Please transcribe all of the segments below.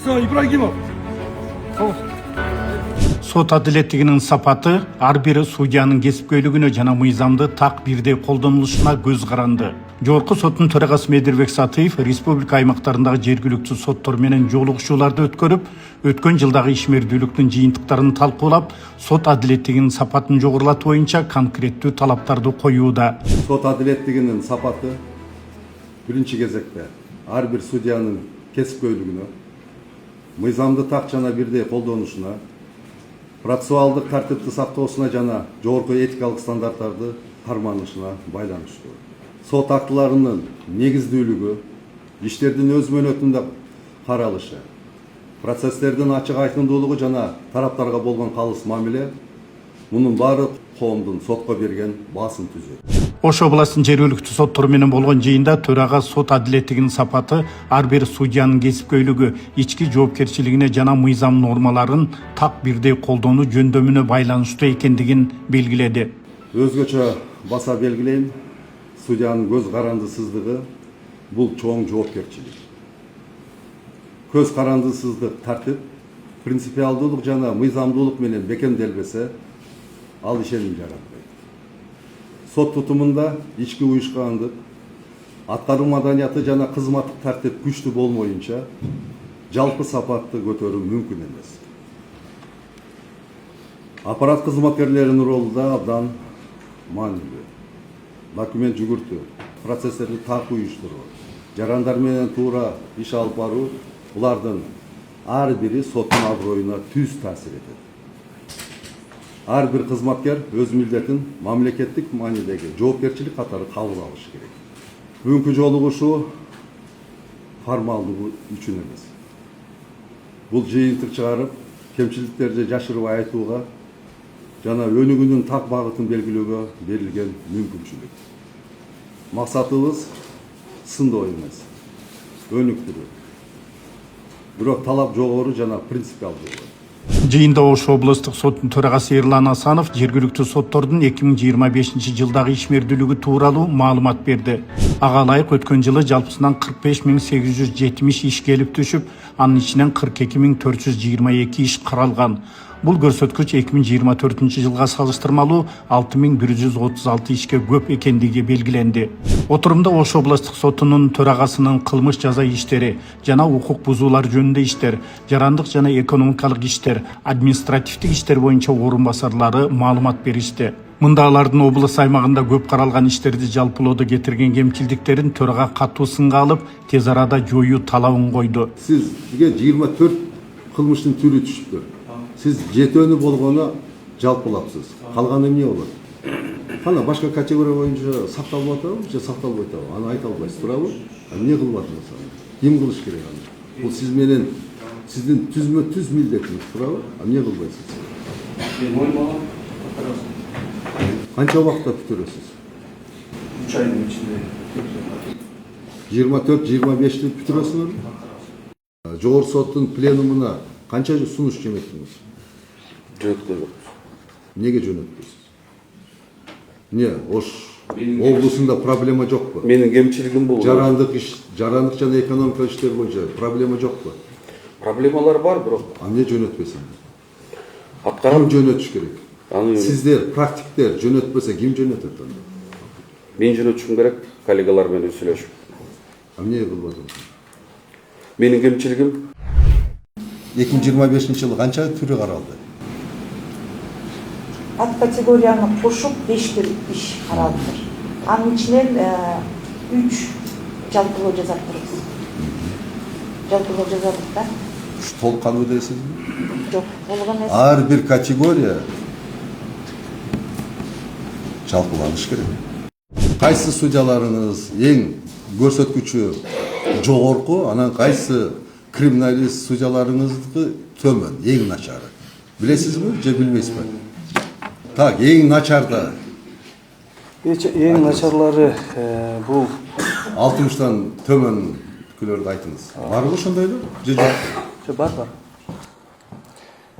Все, Ибрагимов. Сот адилеттигинин сапаты ар бир судьянын кесипкөйлүгүнө жана мыйзамды так бирдей колдонулушуна көз каранды. Жогорку соттун төрагасы Медирбек Сатыев республика аймактарындагы жергиликтүү соттор менен жолугушууларды өткөрүп, өткөн жылдагы ишмердүүлүктүн жыйынтыктарын талкуулап, сот адилеттигинин сапатын жогорулатуу боюнча конкреттүү талаптарды коюуда. Сот адилеттигинин сапаты биринчи кезекте ар бир судьянын кесипкөйлүгүнө, мыйзамды так жана бирдей колдонушуна, процессуалдык тартипти сактоосуна жана жогорку этикалык стандарттарды карманышына байланыштуу. Сот актыларынын негиздүүлүгү, иштердин өз мөөнөтүндө каралышы, процесстердин ачык айкындуулугу жана тараптарга болгон калыс мамиле мунун баары коомдун сотко берген баасын түзөт. Ош областынын жергиликтүү соттору менен болгон жыйында төрага сот адилеттигинин сапаты ар бир судьянын кесипкөйлүгү, ички жоопкерчилигине жана мыйзам нормаларын так бирдей колдонуу жөндөмүнө байланыштуу экендигин белгиледи. Өзгөчө баса белгилейм, судьянын көз карандысыздыгы бул чоң жоопкерчилик. Көз карандысыздык тартип, принципиалдуулук жана мыйзамдуулук менен бекемделбесе, ал ишеним жаратпайт. Сот тутумунда ички уюшкандык, аткаруу маданияты жана кызматтык тартип күчтүү болмоюнча жалпы сапатты көтөрүү мүмкүн эмес. Аппарат кызматкерлеринин ролу да абдан маанилүү. Документ жүгүртүү, процесстерди так уюштуруу, жарандар менен туура иш алып баруу булардын ар бири соттун аброюна түз таасир этет. Ар бир кызматкер өз милдетин мамлекеттик маанидеги жоопкерчилик катары кабыл алышы керек. Бүгүнкү жолугушуу формалдуу үчүн эмес. Бул жыйынтык чыгарып, кемчиликтерди жашырбай айтууга жана өнүгүүнүн так багытын белгилөөгө берилген мүмкүнчүлүк. Максатыбыз сындоо эмес, өнүктүрүү. Бирок талап жогору жана принципиалдуу. Жыйында Ош облустук соттун төрагасы Эрлан Асанов жергиликтүү соттордун 2025 жылдагы ишмердүүлүгү тууралуу маалымат берди. Ага ылайык өткөн жылы жалпысынан 45.870 иш келип түшүп, анын ичинен 42.422 иш каралган. Бул көрсөткүч 2024 жылга салыштырмалуу 6.136 ишке көп экендиги белгиленди. Отурумда Ош облустук сотунун төрагасынын кылмыш жаза иштери жана укук бузуулар жөнүндө иштер, жарандык жана экономикалык иштер, административдик иштер боюнча орун басарлары маалымат беришти. Мында алардын облус аймагында көп каралган иштерди жалпылоодо кетирген кемчилдиктерин төрага катуу сынга алып, тез арада жоюу талабын койду. Сизге 24 кылмыштын түрү түшүптүр. Siz жетөөнү болгону жалпылапсыз. Калганы эмне болот? Кана башка категория боюнча сакталып атабы же сакталбай атабы? Аны айта албайсыз, туурабы? Эмне кылып атасыз? Ким кылыш керек аны? Бул сиз менен сиздин түз милдетиңиз, туурабы? Эмне кылбайсыз? Канча убакытта бүтүрөсүз? 3 айдын ичинде. 24-25 бүтүрөсүңөрбү? Жогорку соттун пленумуна канча сунуш жөнөттүңүз? Жөнөткөнбүз. Неге жөнөтпөйсүз? Не, Ош облусунда проблема жокпу? Менин кемчилигим бул. Жарандык жана экономика иштер боюнча проблема жокпу? Проблемалар бар, бирок. Эмне жөнөтпөсүңүз? Аткарам Ким жөнөтүш керек? Сиздер, практиктер жөнөтпөсө ким жөнөтөт анда? Мен жөнөтүшүм керек, коллегалар менен сүйлөшүп. Эмне кылып атасыз? Менин кемчилигим 2025 жылы канча түрү каралды? Ат категорияны кошуп 5 түр иш каралды. Анын ичинен 3 жалпылоо жазаттырбыз. Жалпылоо жазадык да. Толук кандуу дейсизби? Жок, толук эмес. Ар бир категория жалпыланыш керек. Кайсы судьяларыңыз эң көрсөткүчү жогорку, анан кайсы криминалист судьяларыңыздыкы төмөн, эң начары? Билесизби же билбейсизби? Так, эң начарда. Эң начарлары бул 60-тан төмөнкүлөрдү айтыңыз. Барбы ошондойлор? Же жок? бар.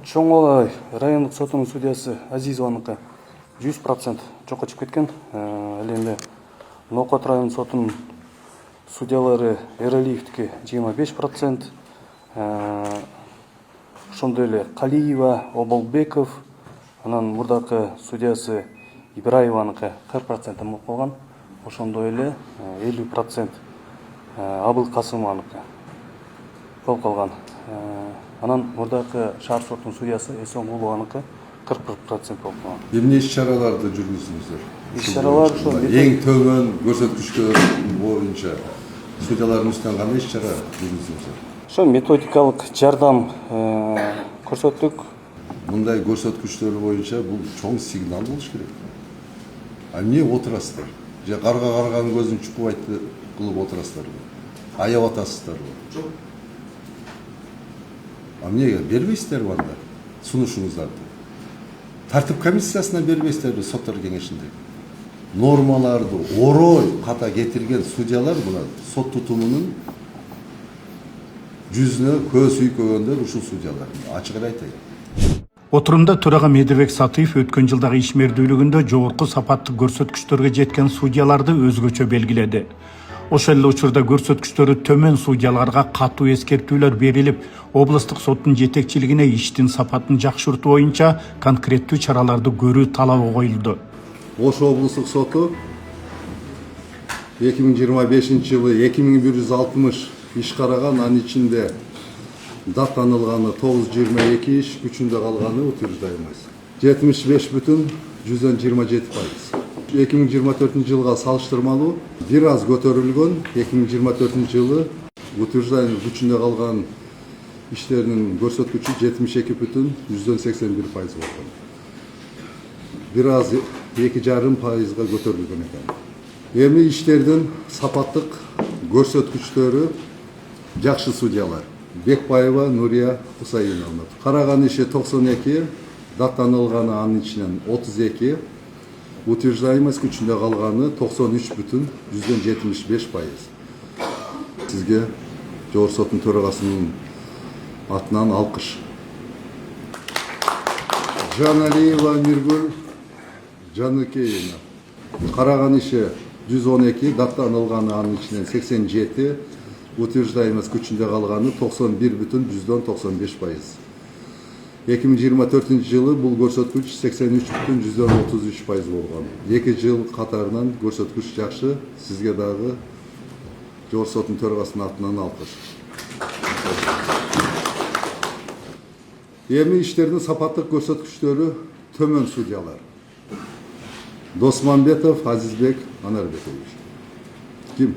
Чоң райондук сотунун судьясы Азизованыкы 100% жокко чыгып кеткен. Ал эми Нокот райондук сотунун судьялары Эралиевдики 25%, ошондой эле Калиева, Оболбеков, анан мурдакы судьясы Ибраеваныкы 40% болуп калган. Ошондой эле 50% Абыл Касымованыкы болуп калган. Анан мурдакы шаар сотунун судьясы Эсенгулованыкы 41% болуп калган. Эмне иш-чараларды жүргүздүңүздөр? Иш-чаралар ошо эң төмөн көрсөткүчтөр боюнча судьялардын үстүнөн кандай иш-чара жүргүздүңүздөр? ошо методикалык жардам көрсөттүк. Мындай көрсөткүчтөр боюнча бул чоң сигнал болуш керек. А эмне отурасыздар? Же карга карганын көзүн чукубайт кылып отурасыздарбы? Аяп атасыздарбы? Жок. А эмнеге бербейсиздерби анда сунушуңуздарды? Тартип комиссиясына бербейсиздерби соттор кеңешинде? Нормаларды орой ката кетирген судьялар мына сот тутумунун жүзүнө көз үйкөгөндөр ушул судьялар. Ачык эле айтайын. Отурумда төрага Медебек Сатыев өткөн жылдагы ишмердүүлүгүндө жогорку сапаттык көрсөткүчтөргө жеткен судьяларды өзгөчө белгиледи. Ошол эле учурда көрсөткүчтөрү төмөн судьяларга катуу эскертүүлөр берилип, облустук соттун жетекчилигине иштин сапатын жакшыртуу боюнча конкреттүү чараларды көрүү талабы коюлду. Ош облустук соту 2025 жылы 2160 иш караган, анын ичинде даттанылганы 922 иш, күчүндө калганы утверждаемый. 75,27%. 2024 жылга салыштырмалуу бир аз көтөрүлгөн. 2024 жылы утверждаемый күчүндө калган иштердин көрсөткүчү 72,81% болгон. Бир аз 2,5%га көтөрүлгөн экен. Эми иштердин сапаттык көрсөткүчтөрү жакшы судьялар. Бекбаева Нурия Хусайиновна. Караган иши 92, даттанылганы анын ичинен 32, утверждаемость күчүндө калганы 93,75%. Сизге Жогорку соттун төрагасынын атынан алкыш. Жаналиева Миргүл Жаныкеевна. Караган иши 112, даттанылганы анын ичинен 87, утверждаемость күчүндө калганы 91,95%. 2024 жылы бул көрсөткүч 83,33% болгон. 2 жыл катарынан көрсөткүч жакшы. Сизге дагы Жогорку соттун төрагасынын атынан алкыш. Эми иштердин сапаттык көрсөткүчтөрү төмөн судьялар. Досманбетов Азизбек Анарбекович. Ким?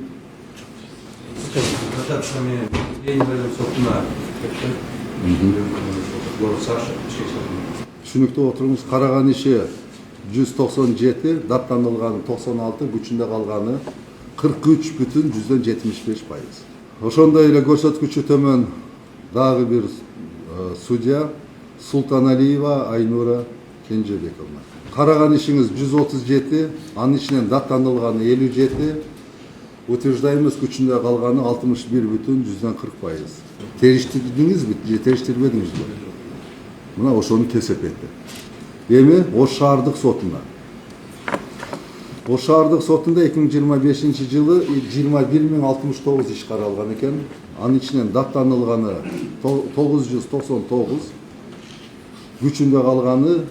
Түшүнүктүү отуруңуз. Караган иши 197, даттанылганы 96, күчүндө калганы 43,75%. Ошондой эле көрсөткүчү төмөн дагы бир судья Султаналиева Айнура Кенжебековна. Караган ишиңиз 137, анын ичинен даттанылганы 57, утверждаемость күчүндө калганы 61,40%. Териштирдиңизби же териштирбедиңизби? Мына ошону кесип кетти. Эми Ош шаардык сотуна. Ош шаардык сотунда 2025 жылы 21.069 иш каралган экен. Анын ичинен даттанылганы 999, күчүндө калганы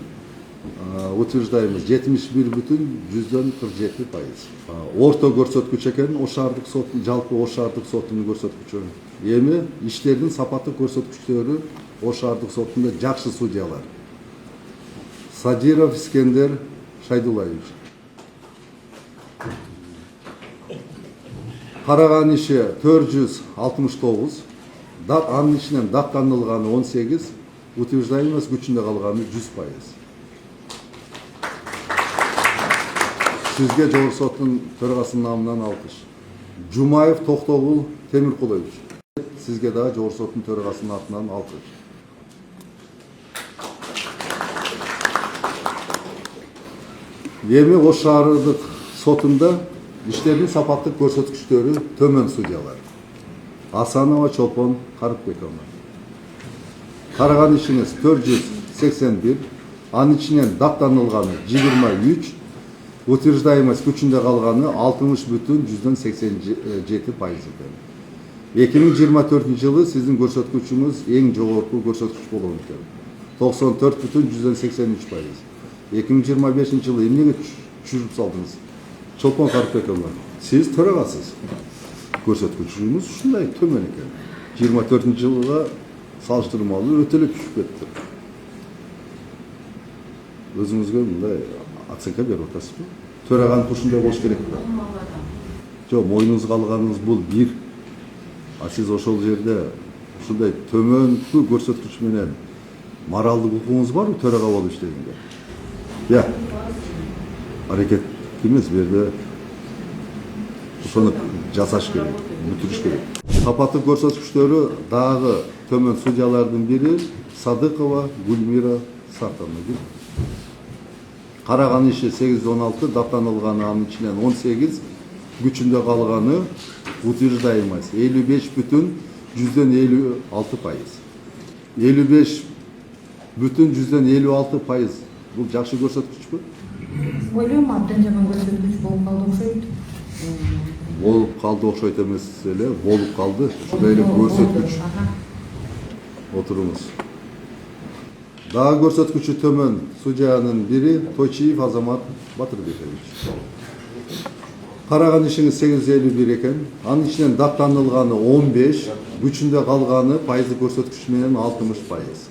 утверждаемость 71,47%. Орто көрсөткүч экен Ош шаардык сотунун, жалпы Ош шаардык сотунун көрсөткүчү. Эми иштердин сапаттык көрсөткүчтөрү Ош шаардык сотунда жакшы судьялар. Садиров Искендер Шайдулаевич. Караган иши 469, анын ичинен даттанылганы 18, утверждаемость күчүндө калганы 100%. Сизге Жогорку соттун төрагасынын намынан алкыш. Жумаев Токтогул Темиркулович. Сизге дагы Жогорку соттун төрагасынын атынан алкыш. Эми Ош шаардык сотунда иштердин сапаттык көрсөткүчтөрү төмөн судьялар. Асанова Чолпон Карыпбековна. Караган ишиңиз 481, анын ичинен даттанылганы 23, утверждаемость күчүндө калганы 60,87% экен. 2024 жылы сиздин көрсөткүчүңүз эң жогорку көрсөткүч болгон экен. 94,83%. 2025 жылы эмнеге түшүрүп салдыңыз? Чолпон Карпбек мырза, сиз төрагасыз. Көрсөткүчүңүз ушундай төмөн экен. 24 жылга салыштырмалуу өтө эле түшүп кетти. Өзүңүзгө мындай оценка берип атасызбы? Төраганын ушундай болуш керекпи? Жок, мойнуңузга алганыңыз бул бир. А сиз ошол жерде ушундай төмөнкү көрсөткүч менен моралдык укугуңуз барбы төрага болуп иштегенге? Аракет эмес, бу жерде ошону жасаш керек, бүтүрүш керек. Сапаттык көрсөткүчтөрү дагы төмөн судьялардын бири Садыкова Гүлмира Сартановна. Караган иши 816, даптанылганы анын ичинен 18, күчүндө калганы утверждаемость 55,56%. 55,56% бул жакшы көрсөткүчпү? Ойлойм, абдан жаман көрсөткүч болуп калды окшойт. Болуп калды окшойт эмес эле, болуп калды. Ушундай эле көрсөткүч. Отуруңуз. Дагы көрсөткүчү төмөн судьянын бири Тойчиев Азамат Батырбекович. Караган ишиңиз 851 экен. Анын ичинен даптанылганы 15, күчүндө калганы пайызы көрсөткүч менен 60%.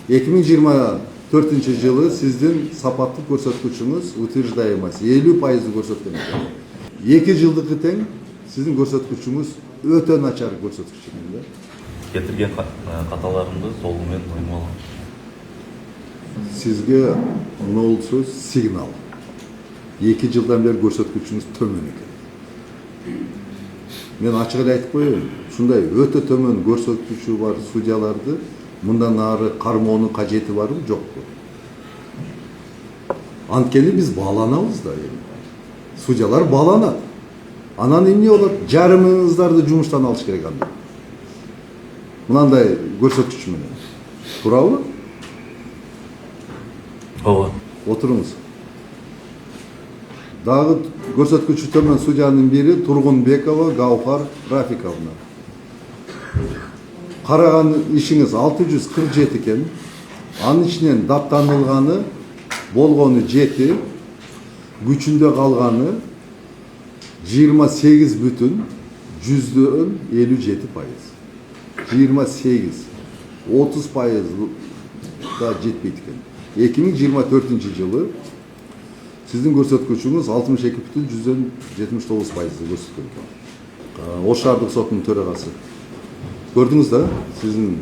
2024 жылы сиздин сапаттык көрсөткүчүңүз утверждаемость 50% көрсөткөн экен. 2 жылдыкы тең сиздин көрсөткүчүңүз өтө начар көрсөткүч экен. Кетирген каталарымды толугу менен мойнума алам. Сизге бул сөз сигнал. 2 жылдан бери көрсөткүчүңүз төмөн экен. Мен ачык эле айтып коеюн, ушундай өтө төмөн көрсөткүчү бар судьяларды мындан ары кармоонун кажети барбы, жокпу? Анткени биз бааланабыз да. Судьялар бааланат. Анан эмне болот? Жарымыңыздарды жумуштан алыш керек анда. Мынандай көрсөткүч менен. Туурабы? Ооба. Отуруңуз. Дагы көрсөткүчү төмөн судьянын бири Тургунбекова Гаухар Рафиковна. Караган ишиңиз 647 экен. Анын ичинен даптанылганы болгону 7, күчүндө калганы 28,57%. 28, 30% да жетпейт экен. 2024 жылы сиздин көрсөткүчүңүз 62,79% көрсөткөн экен. Ош шаардык сотунун төрагасы. Көрдүңүз да, сиздин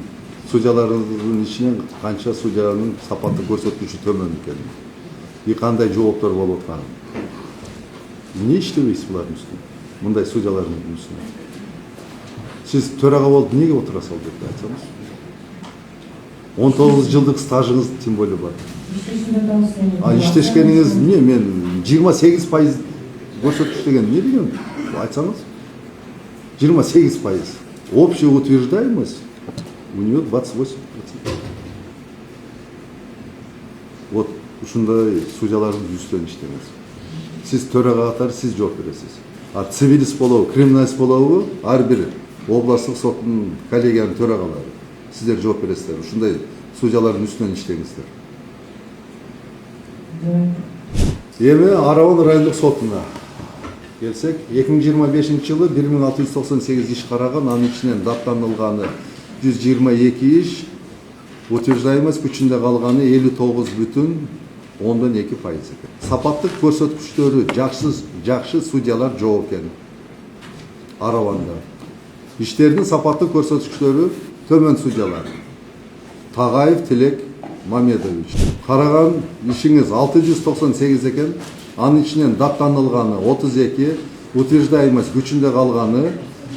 судьяларыңыздын ичинен канча судьянын сапаттык көрсөткүчү төмөн экенин. И кандай жооптор болуп атканын. Эмне иштебейсиз булардын үстүнө? Мындай судьялардын үстүнө. Сиз төрага болуп эмнеге отурасыз деп айтсаңыз? 19 жылдык стажыңыз тем более бар. Иштешкениңиз эмне? Мен 28% көрсөткүч деген эмне деген? Айтсаңыз? 28%. Общая утверждаемость у нее 28%. Вот ушундай судьялардын үстүнөн иштеңиз. Сиз төрага катары сиз жооп бересиз. А цивилист болобу, криминалист болобу, ар бир областтык соттун коллегиянын төрагалары. Сиздер жооп бересиздер. Ушундай судьялардын үстүнөн иштеңиздер. Эми Араван райондук сотуна келсек, 2025 жылы 1698 иш караган, анын ичинен даптанылганы 122 иш, утверждаемость күчүндө калганы 59,2% экен. Сапаттык көрсөткүчтөрү жакшы судьялар жок экен. Араванда. Иштердин сапаттык көрсөткүчтөрү төмөн судьялар. Тагаев Тилек Мамедович. Караган ишиңиз 698 экен. Анын ичинен даптанылганы 32, утверждаемость күчүндө калганы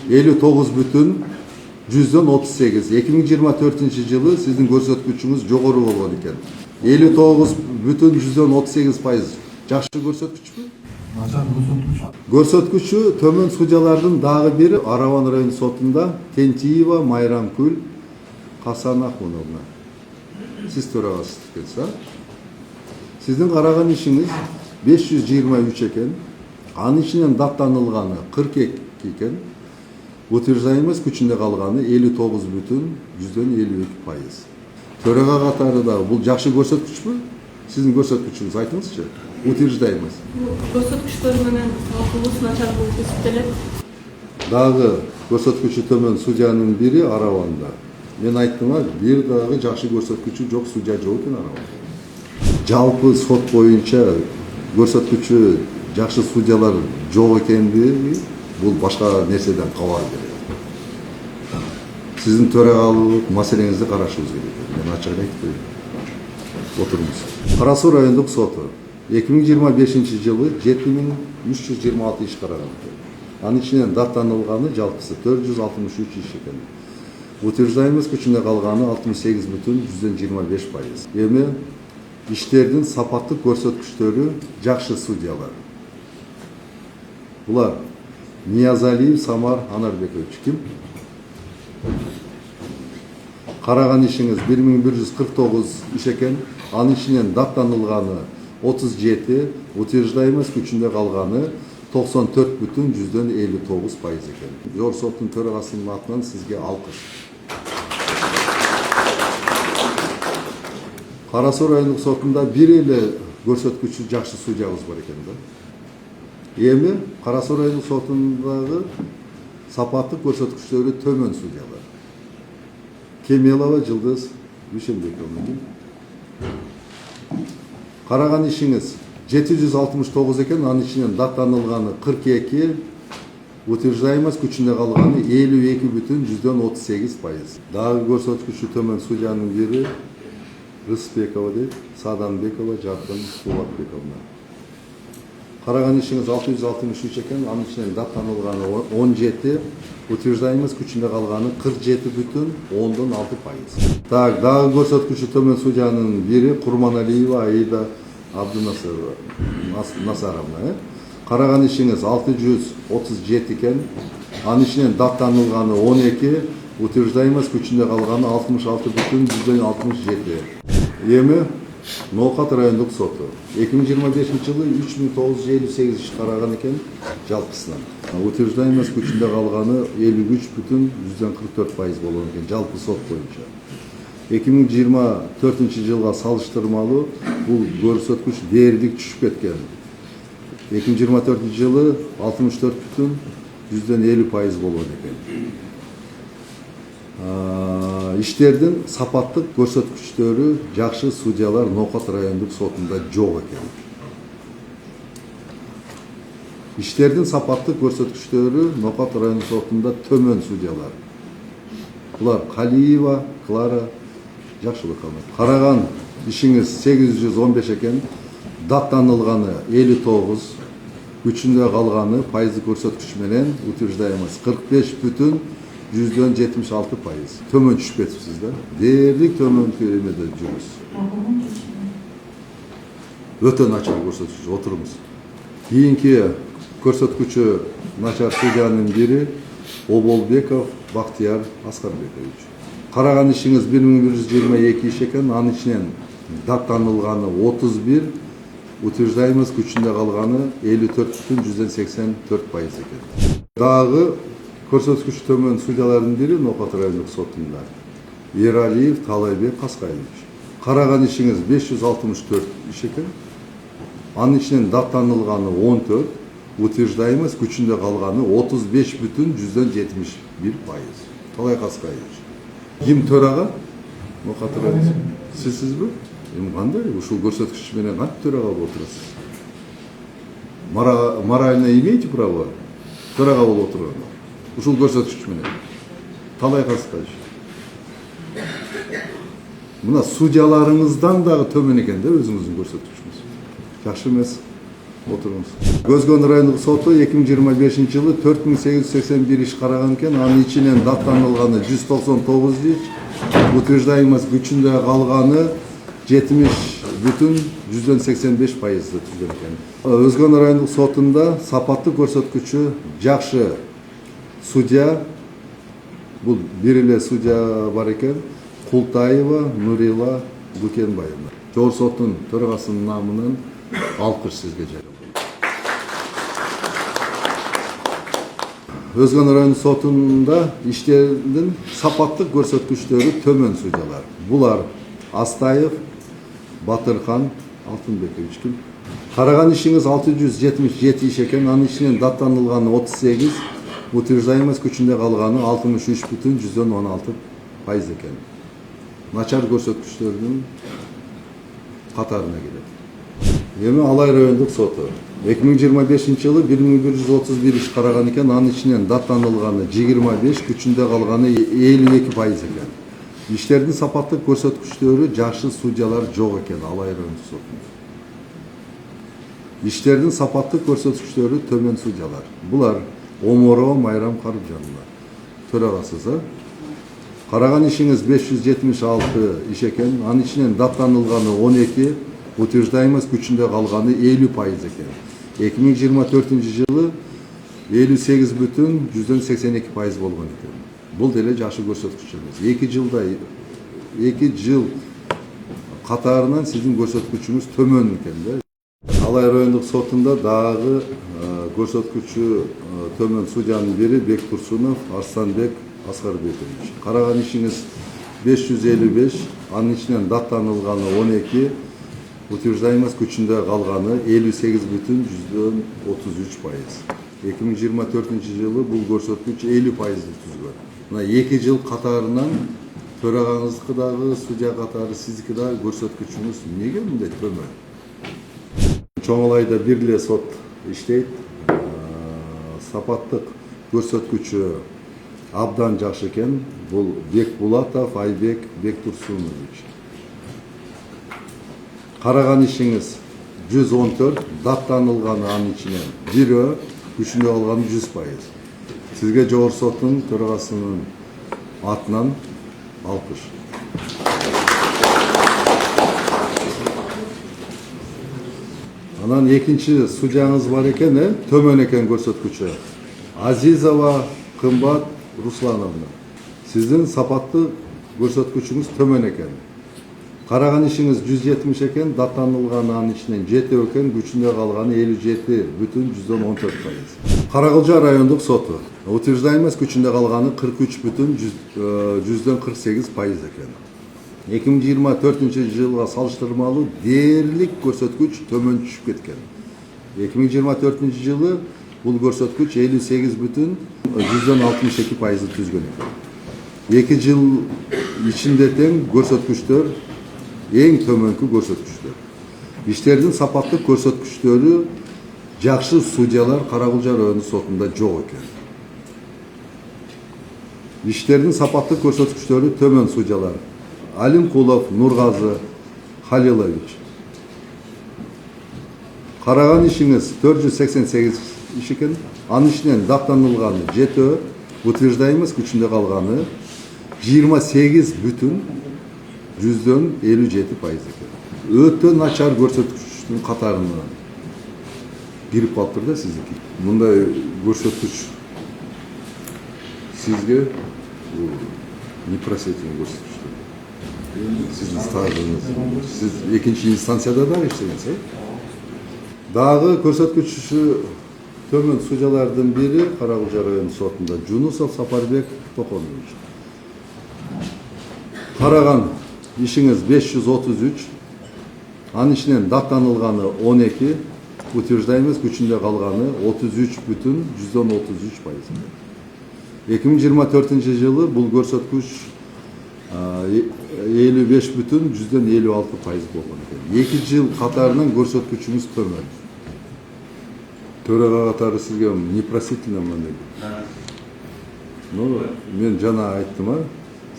59,38. 2024 жылы сиздин көрсөткүчүңүз жогору болгон экен. 59,38% жакшы көрсөткүчпү? Көрсөткүчү төмөн судьялардын дагы бири Араван райондук сотунда Тентиева Майрамкүл Касанахуновна. Сиз төрагасыз экенсиз. Сиздин караган ишиңиз 523 экен. Анын ичинен даптанылганы 42 экен. Утверждаемыз күчүндө калганы 59,52%. Төрага катары да бул жакшы көрсөткүчпү? Сиздин көрсөткүчүңүз айтыңызчы. Утверждаемыз. Көрсөткүчтөр менен талкуубуз начар болуп эсептелет. Дагы көрсөткүчү төмөн судьянын бири Араванда. Мен айттым, бир дагы жакшы көрсөткүчү жок судья жок экен Араванда. Жалпы сот боюнча көрсөткүчү жакшы судьялар жок экендиги бул башка нерседен кабар берет. Сиздин төрагалык маселеңизди карашыбыз керек. Мен ачык айтып отурмуз. Кара Суу райондук соту 2025 жылы 7326 иш караган. Анын ичинен даттанылганы жалпысы 463 иш экен. Утверждаемыз күчүндө калганы 68,25%. Эми иштердин сапаттык көрсөткүчтөрү жакшы судьялар. Булар Ниязалиев Самар Анарбекович ким? Караган ишиңиз 1149 иш экен. Анын ичинен даттанылганы 37, утверждаемыз күчүндө калганы 94,59% экен. Жогорку соттун төрагасынын атынан сизге алкыш. Кара Суу райондук сотунда бир эле көрсөткүчү жакшы судьябыз бар экен да. Эми Кара Суу райондук сотундагы сапаттык көрсөткүчтөрү төмөн судьялар. Кемелова Жылдыз Дүйшөнбековна. Караган ишиңиз 769 экен, анын ичинен даттанылганы 42, утверждаемыз күчүндө калганы 52,38%. Дагы көрсөткүчү төмөн судьянын бири Рысбекова дейт, Саданбекова Жаркын Сулакбековна. Караган ишиңиз 663 экен, анын ичинен даттанылганы 17, утверждаемыз күчүндө калганы 47,6%. Так, дагы көрсөткүчү төмөн судьянын бири Курманалиева Аида Абдунасаровна. Караган ишиңиз 637 экен, анын ичинен даттанылганы 12, утверждаемыз күчүндө калганы 66,67%. Эми Ноокат райондук соту 2025 жылы 3958 иш караган экен жалпысынан. Утверждаемыз күчүндө калганы 53,44% болгон экен жалпы сот боюнча. 2024 жылга салыштырмалуу бул көрсөткүч дээрлик түшүп кеткен. 2024 жылы 64,50% болгон экен. Иштердин сапаттык көрсөткүчтөрү жакшы судьялар Ноокат райондук сотунда жок экен. Иштердин сапаттык көрсөткүчтөрү Ноокат райондук сотунда төмөн судьялар. Булар Калиева Клара Жакшылыкова. Караган ишиңиз 815 экен, даттанылганы 59, күчүндө калганы пайыздык көрсөткүч менен утверждаемыз 45,76%. Төмөн түшүп кетипсиз да. Дээрлик төмөнкү эмеде жүрүз. Өтө начар көрсөткүч, отурумуз. Кийинки көрсөткүчү начар судьянын бири Оболбеков Бактияр Аскарбекович. Караган ишиңиз 1122 иш экен, анын ичинен даттанылганы 31, утверждаемыз күчүндө калганы 54,84% экен. Дагы көрсөткүч төмөн судьялардын бири Ноокат райондук сотунда Ералиев Талайбек Каскаевич. Караган ишиңиз 564 иш экен, анын ичинен даттанылганы 14, утверждаемыз күчүндө калганы 35,71%. Талай Каскаевич. Ким төрага? Ноокат райондук. Сизби? Эми кандай ушул көрсөткүч менен кантип төрага болуп отурасыз? Морально имеете право төрага болуп отурганга? Ушул көрсөткүч менен. Талай Каскаевич. Мына судьяларыңыздан дагы төмөн экен да өзүңүздүн көрсөткүчүңүз. Жакшы эмес. Отуруңуз. Көзгөн райондук соту 2025 жылы 4881 иш караган экен, анын ичинен даттанылганы 199 иш, утверждаемыз күчүндө калганы 70,85% түзгөн экен. Өзгөн райондук сотунда сапаттык көрсөткүчү жакшы судья, бул бир эле судья бар экен, Култаева Нурила Букенбаевна. Жогорку соттун төрагасынын намынан алкыш сизге жаралат. Özgen rayonu sotunda işlerinin sapаттык көрсөткүчтөрү төмөн судьялар. Булар Астаев, Батырхан, Алтынбекович ким? Караган ишиңиз 677 иш экен, анын ичинен даттанылганы 38, утверждаемость күчүндө калганы 63,16% экен. Начар көрсөткүчтөрдүн катарына кирет. Эми Алай райондук соту 2025 жылы 1131 иш караган экен, анын ичинен даттанылганы 25, күчүндө калганы 52% экен. Иштердин сапаттык көрсөткүчтөрү жакшы судьялар жок экен Алай райондук сотунда. Иштердин сапаттык көрсөткүчтөрү төмөн судьялар. Булар Оморова Майрам Карыбжанова. Төрагасыз, караган ишиңиз 576 иш экен, анын ичинен даттанылганы 12, утверждаемость күчүндө калганы 50% экен. 2024 жылы 58,82% болгон экен. Бул деле жакшы көрсөткүч эмес. 2 жыл катарынан сиздин көрсөткүчүңүз төмөн экен да. Алай райондук сотунда дагы көрсөткүчү төмөн судьянын бири Бектурсунов Арсланбек Аскарбекович. Караган ишиңиз 555, анын ичинен даттанылганы 12, утверждаемость күчүндө калганы 58,33%. 2024 жылы бул көрсөткүч 50%ды түзгөн. Мына 2 жыл катарынан төрагаңыздыкы дагы судья катары сиздики дагы көрсөткүчүңүз эмнеге мындай төмөн? Чоң Алайда бир эле сот иштейт. Сапаттык көрсөткүчү абдан жакшы экен. Бул Бекбулатов Айбек Бектурсунович. Караган ишиңиз 114, даттанылганы анын ичинен 1, күчүндө калганы 100%. Сизге жогорку соттун төрагасынын атынан алкыш. Анан экинчи судьяңыз бар экен, төмөн экен көрсөткүчү. Азизова Кымбат Руслановна. Сиздин сапаттык көрсөткүчүңүз төмөн экен. Караган ишиңиз 170 экен, даттанылганы анын ичинен 7 экен, күчүндө калганы 57,14%. Каракылжа райондук соту. Утверждаемость күчүндө калганы 43,48% экен. 2024 жылга салыштырмалуу дээрлик көрсөткүч төмөн түшүп кеткен. 2024 жылы бул көрсөткүч 58,62% түзгөн экен. 2 жыл ичинде тең көрсөткүчтөр эң төмөнкү көрсөткүчтөр. Иштердин сапаттык көрсөткүчтөрү жакшы судьялар Каракылжа райондук сотунда жок экен. Иштердин сапаттык көрсөткүчтөрү төмөн судьялар: Алимкулов Нургазы Халилович. Караган ишиңиз 488 иш экен, анын ичинен даттанылганы 7, утверждаемость күчүндө калганы 28,57% экен. Өтө начар көрсөткүчтүн катарына кирип калыптыр да сиздики. Мындай көрсөткүч сизге непростительный көрсөткүч. Сиздин стажыңыз, сиз экинчи инстанцияда дагы иштегенсиз. Дагы көрсөткүчү төмөн судьялардын бири Каракылжа райондук сотунда Жунусов Сапарбек Токонович. Караган ишиңиз 533, анын ичинен даттанылганы 12, утверждаемость күчүндө калганы 33,33%. 2024 жылы бул көрсөткүч 55,56% болгон экен. 2 жыл катарынан көрсөткүчүңүз төмөн. Төрага катары сизге непростительно мындай. Мен жана айттым,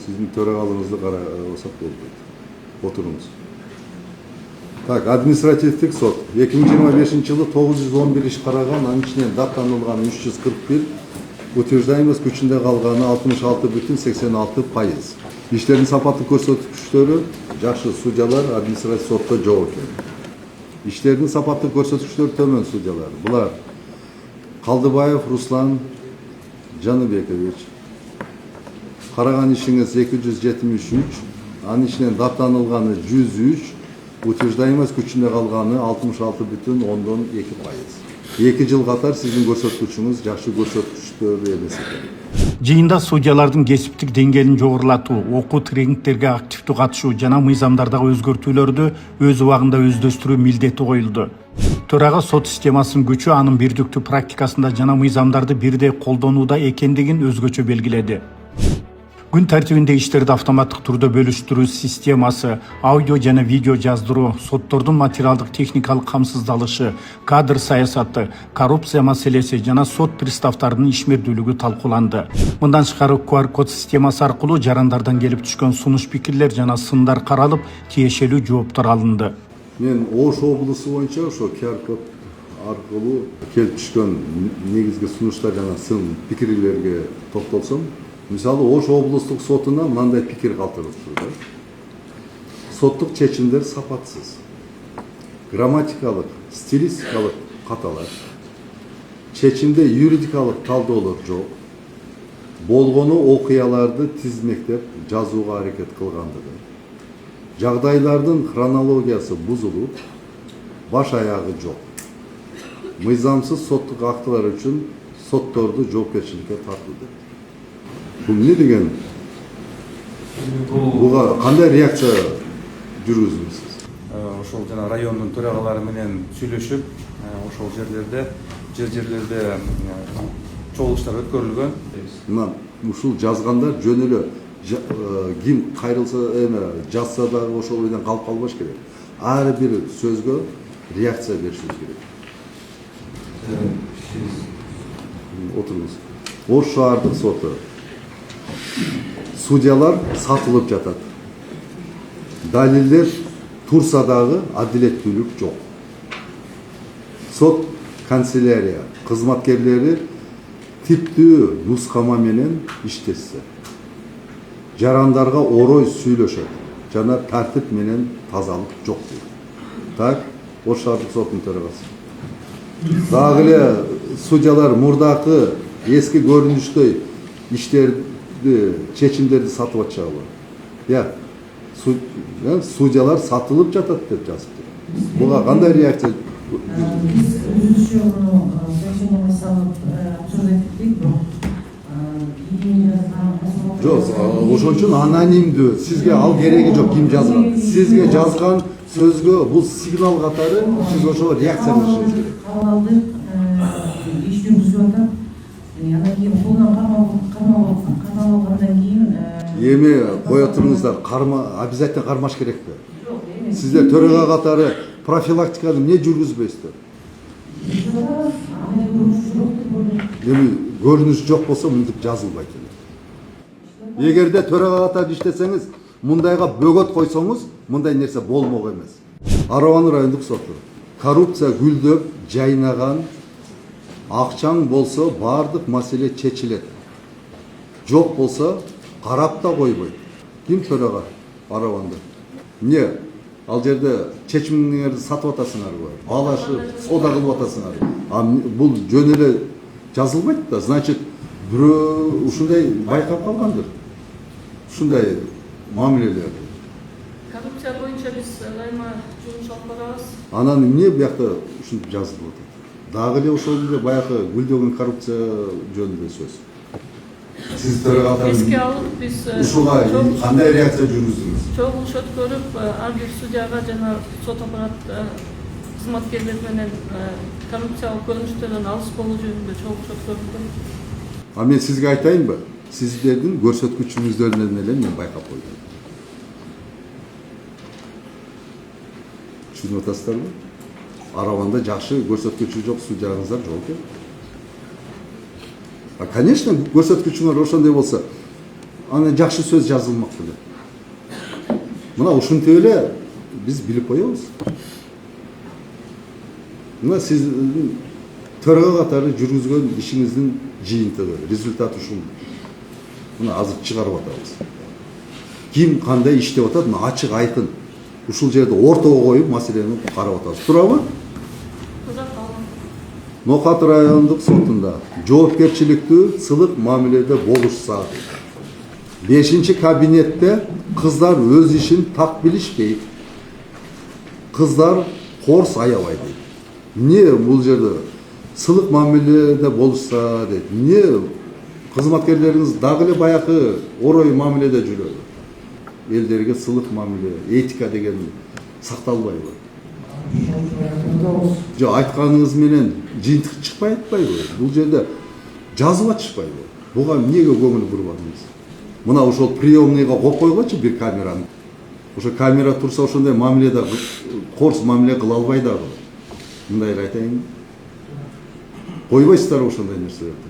сиздин төрагалыгыңызды карасак болбойт. Отуруңуз. Так, административдик сот. 2025 жылы 911 иш караган, анын ичинен даттанылганы 341, утверждаемость күчүндө калганы 66,86%. Иштердин сапаттык көрсөткүчтөрү жакшы судьялар административдик сотто жок экен. Иштердин сапаттык көрсөткүчтөрү төмөн судьялар. Булар Калдыбаев Руслан Жаныбекович. Караган ишиңиз 273, анын ичинен даттанылганы 103, утверждаемость күчүндө калганы 66,12%. 2 жыл катар сиздин көрсөткүчүңүз жакшы көрсөткүчтөр эмес экен. Жыйында судьялардын кесиптик деңгээлин жогорулатуу, окуу тренингтерге активдүү катышуу жана мыйзамдардагы өзгөртүүлөрдү өз убагында өздөштүрүү милдети коюлду. Төрага сот системасынын күчү анын бирдиктүү практикасында жана мыйзамдарды бирдей колдонууда экендигин өзгөчө белгиледи. Күн тартибинде иштерди автоматтык түрдө бөлүштүрүү системасы, аудио жана видео жаздыруу, соттордун материалдык техникалык камсыздалышы, кадр саясаты, коррупция маселеси жана сот приставтарынын ишмердүүлүгү талкууланды. Мындан тышкары QR-код системасы аркылуу жарандардан келип түшкөн сунуш пикирлер жана сындар каралып, тиешелүү жооптор алынды. Мен Ош облусу боюнча ошо QR-код аркылуу келип түшкөн негизги сунуштар жана сын пикирлерге токтолсом, мисалы Ош облустук сотуна мындай пикир калтырып турду. Соттук чечимдер сапатсыз. Грамматикалык, стилистикалык каталар. Чечимде юридикалык талдоолор жок. Болгону окуяларды тизмектеп жазууга аракет кылгандыгы. Жагдайлардын хронологиясы бузулуп, баш аягы жок. Мыйзамсыз соттук актылар үчүн сотторду жоопкерчиликке тартылды. Бул эмне деген? Буга кандай реакция жүргүзүңүз? Ошол жана райондун төрагалары менен сүйлөшүп, ошол жерлерде чогулуштар өткөрүлгөн. Мына ушул жазгандар жөн эле ким кайрылса жазса дагы ошол менен калып калбаш керек. Ар бир сөзгө реакция беришибиз керек. Отуруңуз. Ош шаардык соту. Судьялар сатылып жатат. Далилдер турса дагы адилеттүүлүк жок. Сот канцелярия кызматкерлери типтүү нускама менен иштешсе. Жарандарга орой сүйлөшөт жана тартип менен тазалык жок дейт. Так, Ош шаардык сотунун төрагасы. Дагы эле судьялар мурдакы эски көрүнүштөй иштерди, чечимдерди сатып атышабы? Судьялар сатылып жатат деп жазыптыр. Буга кандай реакция? Биз өзүбүзчө муну решение салып обсуждать этtik. Жок, ошон үчүн анонимдүү. Сизге ал кереги жок, ким жазган. Сизге жазган сөзгө бул сигнал катары сиз ошого реакция беришиңиз керек. Кабыл алдык, иш жүргүзүп атат. Андан кийин колдон кармалгандан кийин Эми кое туруңуздар, обязательно кармаш керекпи? Сиздер төрага катары профилактиканы эмне жүргүзбөйсүздөр? Эми көрүнүш жок болсо мынтип жазылбайт. Эгерде төрага катары иштесеңиз, мындайга бөгөт койсоңуз, мындай нерсе болмок эмес. Араван райондук соту. Коррупция гүлдөп, жайнаган, акчаң болсо бардык маселе чечилет. Жок болсо карап да койбойт. Ким төрага Араванда? Не? Ал жерде чечимиңерди сатып атасыңарбы? Балашып, сода кылып атасыңарбы? Бул жөн эле жазылбайт да. Значит, бирөө ушундай байкап калгандыр. Ушундай мамилелерди. Коррупция боюнча биз дайыма жумуш алып барабыз. Анан эмне буякта ушинтип жазылып атат? Дагы эле ошол эле баягы гүлдөгөн коррупция жөнүндө сөз. Сиз төрага Эске алып биз ушуга кандай реакция жүргүздүңүз? чогулуш өткөрүп, ар бир судьяга жана сот аппарат кызматкерлери менен коррупциялык көрүнүштөрдөн алыс болуу жөнүндө чогулуш өткөрүлдү. А мен сизге айтайынбы? Сиздердин көрсөткүчүңүздөрдөн эле мен байкап койдум. Түшүнүп атасыздарбы? Араванда жакшы көрсөткүчү жок судьяңыздар жок экен. Конечно, көрсөткүчүңөр ошондой болсо, аны жакшы сөз жазылмак беле. Мына ушинтип эле биз билип коебуз. Мына сиз төрага катары жүргүзгөн ишиңиздин жыйынтыгы, результаты ушул. Мына азыр чыгарып атабыз. Ким кандай иштеп атат, мына ачык айкын. Ушул жерде ортого коюп маселени карап атабыз. Туурабы? Нокат райондук сотунда жоопкерчиликтүү сылык мамиледе болушса. 5-кабинетте кыздар өз ишин так билишпейт. Кыздар корс аябай дейт. Не бул жерде сылык мамиледе болса дейт. Эмне кызматкерлериңиз дагы эле баягы орой мамиледе жүрөбү? Элдерге сылык мамиле, этика деген сакталбайбы? Жок, айтканыңыз менен жыйынтык чыкпай атпайбы? Бул жерде жазып атышпайбы? Буга эмнеге көңүл бурбадыңыз? Мына ошол приемныйга коюп койгочу бир камераны. Ошо камера турса ошондой мамиледе корс мамиле кыла албай дагы. Мындай эле айтайын. Койбойсуздар ошондой нерселерди.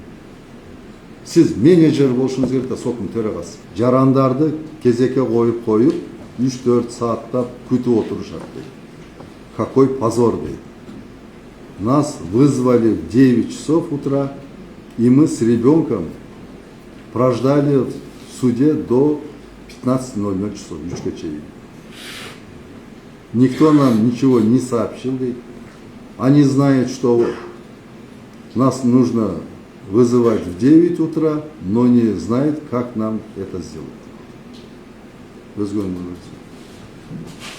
Сиз менеджер болушуңуз керек да, соттун төрагасы. Жарандарды кезекке коюп 3-4 сааттап күтүп отурушат дейт. Какой позор дейт. Нас вызвали в 9 часов утра, и мы с ребенком прождали в суде до 15:00 часов, 3-ке чейин. Никто нам ничего не сообщил дейт. Они знают, что нас нужно вызывать в 9 утра, но не знают, как нам это сделать.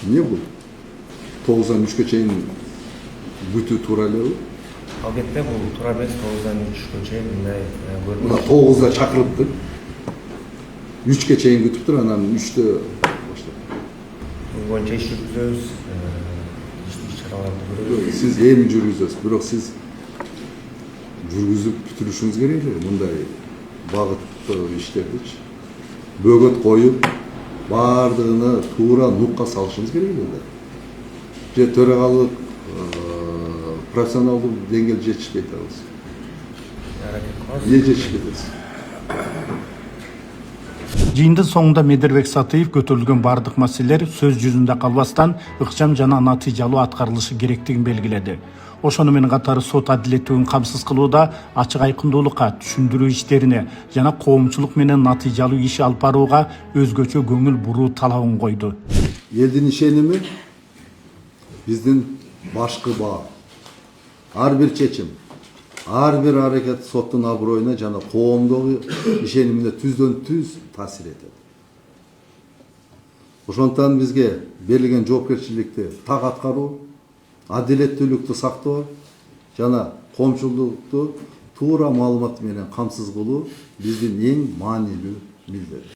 Не было. 9-дан 3-ке чейин бүтүү туура элеби? Албетте бул туура эмес, 9-дан 3-кө чейин мындай Мына 9-да чакырыптыр. 3-ке чейин күтүптүр, анан 3-тө баштап. боюнча иш жүргүзөбүз, иш чараларды көрөбүз. Сиз эми жүргүзөсүз, бирок сиз жүргүзүп бүтүрүшүңүз керек эле мындай багыттуу иштердичи. Бөгөт коюп, баардыгына туура нукка салышыңыз керек эле. Же төрагалык профессионалдык деңгээл жетишпей атабыз. Эмне жетишпей атабыз? Жыйындын соңунда Медербек Сатыев көтөрүлгөн бардык маселелер сөз жүзүндө калбастан ыкчам жана натыйжалуу аткарылышы керектигин белгиледи. Ошону менен катары сот адилеттүүлүгүн камсыз кылууда ачык айкындуулукка, түшүндүрүү иштерине жана коомчулук менен натыйжалуу иш алып барууга өзгөчө көңүл буруу талабын койду. Элдин ишеними биздин башкы баа. Ар бир чечим, ар бир аракет соттун аброюна жана коомдогу ишенимине түздөн-түз таасир этет. Ошондуктан бизге берилген жоопкерчиликти так аткаруу, адилеттүүлүктү сактоо жана коомчулукту туура маалымат менен камсыз кылуу биздин эң маанилүү милдет.